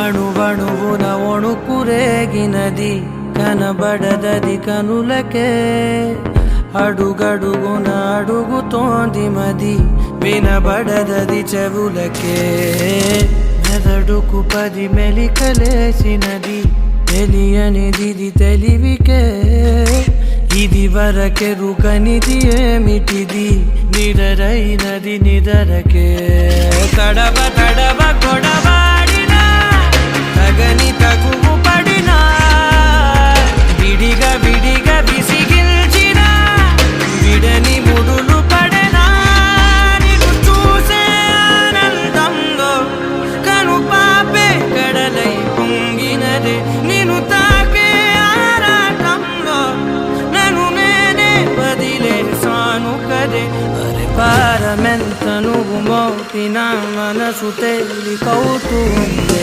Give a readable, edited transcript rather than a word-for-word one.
అణువణువున ఒణుకురేగినది కనబడదది కనులకే అడుగడుగున అడుగుతోంది మది వినబడదది చెవులకే మెదడుకు 10 మెలికలేసినది తెలియనిది తెలివికే ఇది వరకెరుకనిది ఏమిటిది నిరరైనది నిదరకే తడవ తడవ కొడవాడినా తగని తగువు పడినా విడిగా విడిగా విసిగిల్చిన విడని ముడులు పడనా నిన్ను చూసే ఆనందంలో కను పాపే కడలై పొంగినదే నిన్ను తాకే ఆరాటంలో నన్ను నేనే వదిలేసాను కదే అరే భారమెంత నువ్వు మోపినా మనసు తేలికవుతుంది